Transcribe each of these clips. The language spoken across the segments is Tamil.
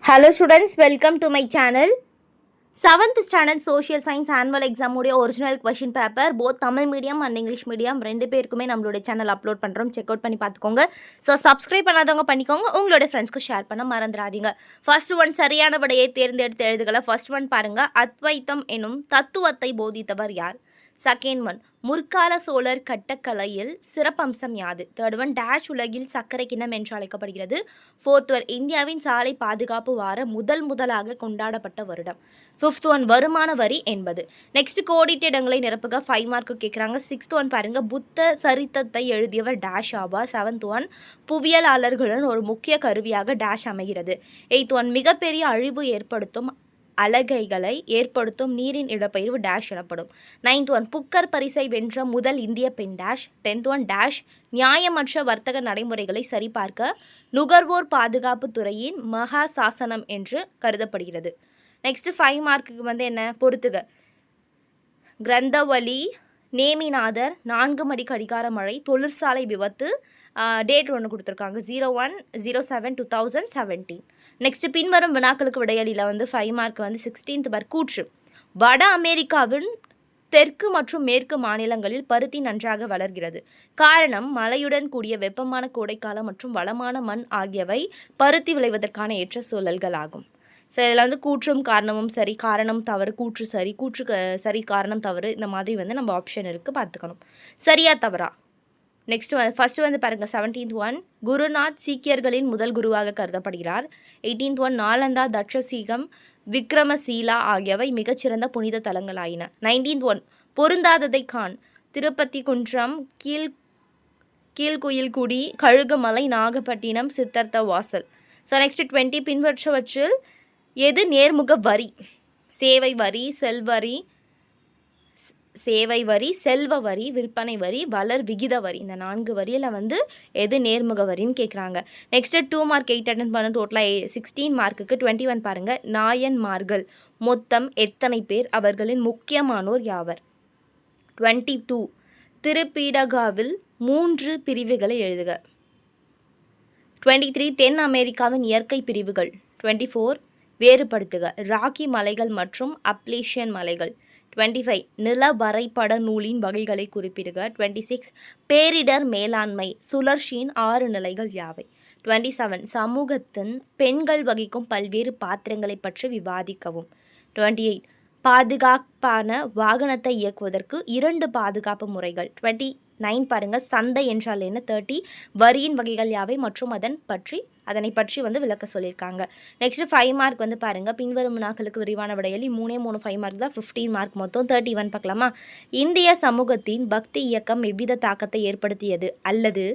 Hello students, welcome to my channel. 7th standard social science annual exam உடைய original question paper both Tamil medium and English medium ரெண்டு பேருக்குமே நம்மளோட சேனல் அப்லோட் பண்ணுறோம். செக் அவுட் பண்ணி பார்த்துக்கோங்க. ஸோ சப்ஸ்கிரைப் பண்ணாதவங்க பண்ணிக்கோங்க. உங்களோட ஃப்ரெண்ட்ஸ்க்கு ஷேர் பண்ண மறந்துடாதீங்க. ஃபர்ஸ்ட் ஒன் சரியான விடையை தேர்ந்தெடுத்து எழுதுகளை. ஃபர்ஸ்ட் ஒன் பாருங்க, அத்வைத்தம் எனும் தத்துவத்தை போதித்தவர் யார்? செகண்ட் ஒன், முற்கால சோழர் கட்டக்கலையில் சிறப்பம்சம் யாது? தேர்ட் ஒன், டேஷ் உலகில் சர்க்கரை கிண்ணம் என்று அழைக்கப்படுகிறது. ஃபோர்த் ஒன், இந்தியாவின் சாலை பாதுகாப்பு வார முதலாக கொண்டாடப்பட்ட வருடம். ஃபிஃப்த் ஒன், வருமான வரி என்பது. நெக்ஸ்ட் கோடிட்ட இடங்களை நிரப்புக. 5 மார்க்கு கேட்குறாங்க. சிக்ஸ்த் ஒன் பாருங்க, புத்த சரித்தத்தை எழுதியவர் டேஷ் ஆவார். செவன்த் ஒன், புவியியலாளர்களுடன் ஒரு முக்கிய கருவியாக டேஷ் அமைகிறது. எய்த் ஒன், மிகப்பெரிய அழிவு ஏற்படுத்தும் அலகைகளை ஏற்படுத்தும் நீரின் இடப்பெயர்வு டேஷ் எனப்படும். 9th ஒன், புக்கர் பரிசை வென்ற முதல் இந்திய பெண் டேஷ். 10th ஒன், டேஷ் நியாயமற்ற வர்த்தக நடைமுறைகளை சரிபார்க்க நுகர்வோர் பாதுகாப்பு துறையின் மகா சாசனம் என்று கருதப்படுகிறது. நெக்ஸ்ட் 5 மார்க்குக்கு என்ன பொறுத்துக. கிரந்தவலி, நேமிநாதர், 4 மணி கடிகார மழை, தொழிற்சாலை விபத்து, டேட் ஒன்று கொடுத்துருக்காங்க 01/07/2017. நெக்ஸ்ட் பின்வரும் வினாக்களுக்கு விடையளியில் 5 மார்க் 16th பார் கூற்று. வட அமெரிக்காவின் தெற்கு மற்றும் மேற்கு மாநிலங்களில் பருத்தி நன்றாக வளர்கிறது. காரணம், மழையுடன் கூடிய வெப்பமான கோடைக்காலம் மற்றும் வளமான மண் ஆகியவை பருத்தி விளைவதற்கான ஏற்ற சூழல்கள் ஆகும். ஸோ இதில் கூற்றும் காரணமும் சரி, காரணம் தவறு, கூற்று சரி, கூற்று சரி, காரணம் தவறு, இந்த மாதிரி நம்ம ஆப்ஷன் இருக்குது, பார்த்துக்கணும். சரியா தவறா? நெக்ஸ்ட் ஃபர்ஸ்ட் பாருங்கள். 17th ஒன், குருநாத் சீக்கியர்களின் முதல் குருவாக கருதப்படுகிறார். 18th ஒன், நாலந்தா, தட்சசீகம், விக்ரமசீலா ஆகியவை மிகச்சிறந்த புனித தலங்களாயின. 19th ஒன், பொருந்தாததை காண். திருப்பதி குன்றம், கீழ்குயில்குடி, கழுகுமலை, நாகப்பட்டினம், சித்தர்த்த வாசல். ஸோ நெக்ஸ்ட் 20, பின்பற்றவற்றில் எது நேர்முக வரி? சேவை வரி, செல்வ வரி, விற்பனை வரி, வளர் விகித வரி. இந்த 4 வரியில் எது நேர்முக வரின்னு கேட்குறாங்க. நெக்ஸ்ட்டு 2 மார்க் 8 அட்டன் பண்ண. டோட்டலாக 16 மார்க்குக்கு 21 பாருங்கள். நாயன்மார்கள் மொத்தம் எத்தனை பேர்? அவர்களின் முக்கியமானோர் யாவர்? 22, திருப்பீடகாவில் 3 பிரிவுகளை எழுதுக. 23, தென் அமெரிக்காவின் இயற்கை பிரிவுகள். 24, வேறுபடுத்துக. ராக்கி மலைகள் மற்றும் அப்லேஷியன் மலைகள். 25, நில வரைபட நூலின் வகைகளை குறிப்பிடுக. 26, பேரிடர் மேலாண்மை சுழற்சியின் 6 நிலைகள் யாவை? 27, சமூகத்தின் பெண்கள் வகிக்கும் பல்வேறு பாத்திரங்களை பற்றி விவாதிக்கவும். 28, பாதுகாப்பான வாகனத்தை இயக்குவதற்கு 2 பாதுகாப்பு முறைகள். 29 பாருங்கள், சந்தை என்றால் என்ன? 30, வரியின் வகைகள் யாவை மற்றும் அதனை பற்றி விளக்க சொல்லியிருக்காங்க. நெக்ஸ்ட் 5 மார்க் பாருங்கள், பின்வரும் வினாக்களுக்கு விரிவான விடையளி. 3 5 மார்க் தான், 15 மார்க் மொத்தம். 31 பார்க்கலாமா? இந்திய சமூகத்தின் பக்தி இயக்கம் எவ்வித தாக்கத்தை ஏற்படுத்தியது? அல்லது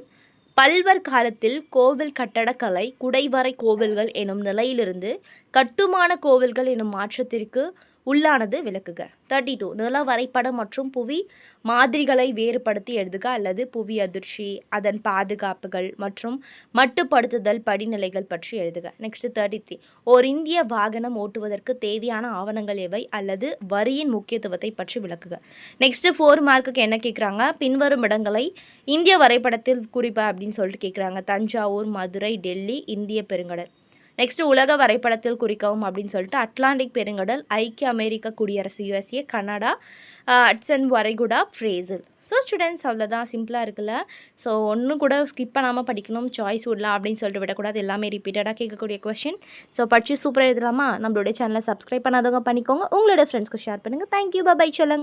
பல்வர் காலத்தில் கோவில் கட்டடக்கலை குடைவரை கோவில்கள் எனும் நிலையிலிருந்து கட்டுமான கோவில்கள் எனும் மாற்றத்திற்கு உள்ளானது விளக்குக. 32, நில வரைபடம் மற்றும் புவி மாதிரிகளை வேறுபடுத்தி எழுதுக. அல்லது புவி அதிர்ச்சி, அதன் பாதுகாப்புகள் மற்றும் மட்டுப்படுத்துதல் படிநிலைகள் பற்றி எழுதுக. நெக்ஸ்ட் 33, ஓர் இந்திய வாகனம் ஓட்டுவதற்கு தேவையான ஆவணங்கள் எவை? அல்லது வரியின் முக்கியத்துவத்தை பற்றி விளக்குக. நெக்ஸ்ட் 4 மார்க்குக்கு என்ன கேட்குறாங்க? பின்வரும் இடங்களை இந்திய வரைபடத்தில் குறிப்ப அப்படின்னு சொல்லிட்டு கேட்குறாங்க. தஞ்சாவூர், மதுரை, டெல்லி, இந்திய பெருங்கடல். நெக்ஸ்ட் உலக வரைபடத்தில் குறிக்கவும் அப்படின்னு சொல்லிட்டு அட்லாண்டிக் பெருங்கடல், ஐக்கிய அமெரிக்க குடியரசு, USA, கனடா, அட்சன் வரைகுடா, பிரேசில். ஸோ ஸ்டூடெண்ட்ஸ் அவ்வளோதான், சிம்பிளாக இருக்குல்ல. ஸோ ஒன்றும் கூட ஸ்கிப் பண்ணாமல் படிக்கணும், சாய்ஸ் விடலாம் அப்படின்னு சொல்லிட்டு விடக்கூடாது. எல்லாமே ரிப்பீட்டடாக கேட்கக்கூடிய கொஸ்டின். ஸோ படித்து சூப்பராக எழுதலாமா? நம்மளுடைய சேனலை சப்ஸ்கிரைப் பண்ணாதவங்க பண்ணிக்கோங்க. உங்களோட ஃப்ரெண்ட்ஸ்க்கு ஷேர் பண்ணுங்கள். தேங்க்யூ, பாய், சொல்லுங்க.